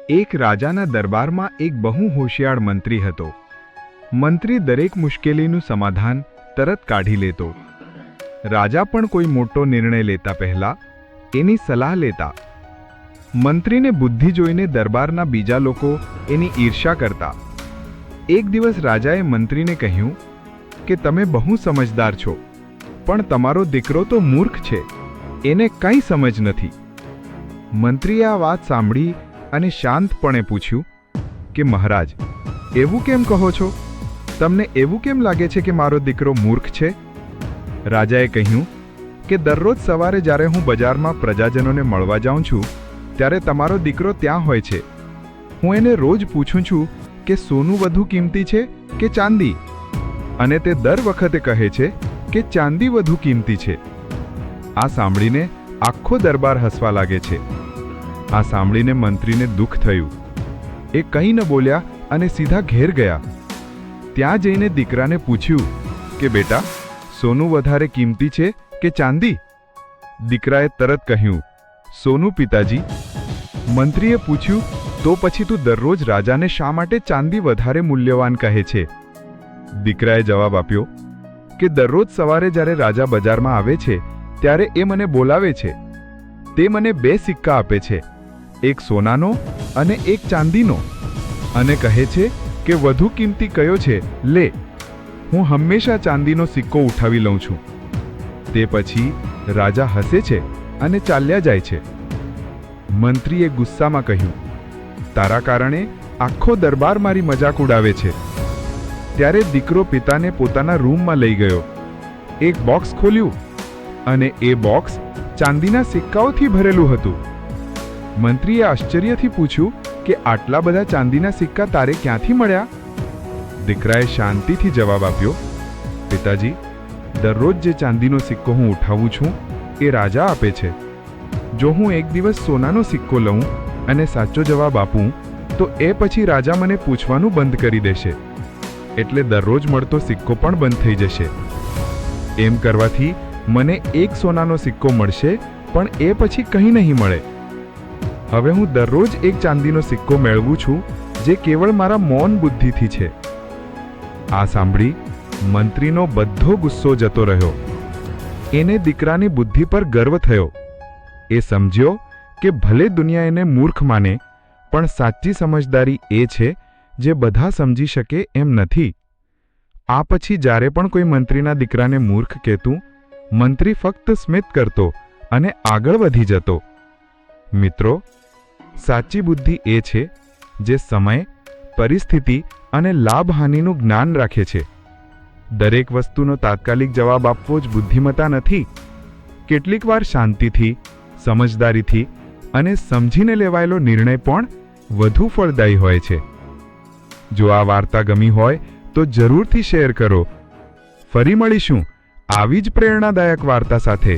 એક રાજાના દરબારમાં એક બહુ હોશિયાર મંત્રી હતો. મંત્રી દરેક મુશ્કેલીનું સમાધાન તરત કાઢી લેતો. રાજા પણ કોઈ મોટો નિર્ણય લેતા પહેલા એની સલાહ લેતા. મંત્રીને બુદ્ધિ જોઈને દરબારના બીજા લોકો એની ઈર્ષ્યા કરતા. એક દિવસ રાજાએ મંત્રીને કહ્યું કે તમે બહુ સમજદાર છો, પણ તમારો દીકરો તો મૂર્ખ છે, એને કંઈ સમજ નથી. મંત્રીએ આ વાત સાંભળી અને શાંતપણે પૂછ્યું કે મહારાજ, એવું કેમ કહો છો? તમને એવું કેમ લાગે છે કે મારો દીકરો મૂર્ખ છે? રાજાએ કહ્યું કે દરરોજ સવારે જ્યારે હું બજારમાં પ્રજાજનોને મળવા જાઉં છું ત્યારે તમારો દીકરો ત્યાં હોય છે. હું એને રોજ પૂછું છું કે સોનું વધુ કિંમતી છે કે ચાંદી, અને તે દર વખતે કહે છે કે ચાંદી વધુ કિંમતી છે. આ સાંભળીને આખો દરબાર હસવા લાગે છે. આ સાંભળીને મંત્રીને દુઃખ થયું. એ કંઈ ન બોલ્યા અને સીધા ઘેર ગયા. ત્યાં જઈને દીકરાને પૂછ્યું કે બેટા, સોનું વધારે કિંમતી છે કે ચાંદી? દીકરાએ તરત કહ્યું, સોનું પિતાજી. મંત્રીએ પૂછ્યું, તો પછી તું દરરોજ રાજાને શા માટે ચાંદી વધારે મૂલ્યવાન કહે છે? દીકરાએ જવાબ આપ્યો કે દરરોજ સવારે જ્યારે રાજા બજારમાં આવે છે ત્યારે એ મને બોલાવે છે. તે મને 2 સિક્કા આપે છે, એક સોનાનો અને એક ચાંદીનો, અને કહે છે કે વધુ કિંમતી કયો છે લે. હું હંમેશા ચાંદીનો સિક્કો ઉઠાવી લઉં છું. તે પછી રાજા હસે છે અને ચાલ્યા જાય છે. મંત્રીએ ગુસ્સામાં કહ્યું, તારા કારણે આખો દરબાર મારી મજાક ઉડાવે છે. ત્યારે દીકરો પિતાને પોતાના રૂમમાં લઈ ગયો. એક બોક્સ ખોલ્યું અને એ બોક્સ ચાંદીના સિક્કાઓથી ભરેલું હતું. મંત્રીએ આશ્ચર્યથી પૂછ્યું કે આટલા બધા ચાંદીના સિક્કા તારે ક્યાંથી મળ્યા? દીકરાએ શાંતિથી જવાબ આપ્યો, પિતાજી, દરરોજ જે ચાંદીનો સિક્કો હું ઉઠાવું છું એ રાજા આપે છે. જો હું એક દિવસ સોનાનો સિક્કો લઉં અને સાચો જવાબ આપું તો એ પછી રાજા મને પૂછવાનું બંધ કરી દેશે, એટલે દરરોજ મળતો સિક્કો પણ બંધ થઈ જશે. એમ કરવાથી મને એક સોનાનો સિક્કો મળશે, પણ એ પછી કંઈ નહીં મળે. હવે હું દરરોજ એક ચાંદીનો સિક્કો મેળવું છું, જે કેવળ મારા મૌન બુદ્ધિથી છે. આ સાંભળી મંત્રીનો બધો ગુસ્સો જતો રહ્યો. એને દીકરાની બુદ્ધિ પર ગર્વ થયો. એ સમજ્યો કે ભલે દુનિયા એને મૂર્ખ માને, પણ સાચી સમજદારી એ છે જે બધા સમજી શકે એમ નથી. આ પછી જ્યારે પણ કોઈ મંત્રીના દીકરાને મૂર્ખ કહેતું, મંત્રી ફક્ત સ્મિત કરતો અને આગળ વધી જતો. મિત્રો, સાચી બુદ્ધિ એ છે જે સમય, પરિસ્થિતિ અને લાભહાનિનું જ્ઞાન રાખે છે. દરેક વસ્તુનો તાત્કાલિક જવાબ આપવો જ બુદ્ધિમત્તા નથી. કેટલીક વાર શાંતિથી, સમજદારીથી અને સમજીને લેવાયેલો નિર્ણય પણ વધુ ફળદાયી હોય છે. જો આ વાર્તા ગમી હોય તો જરૂરથી શેર કરો. ફરી મળીશું આવી જ પ્રેરણાદાયક વાર્તા સાથે.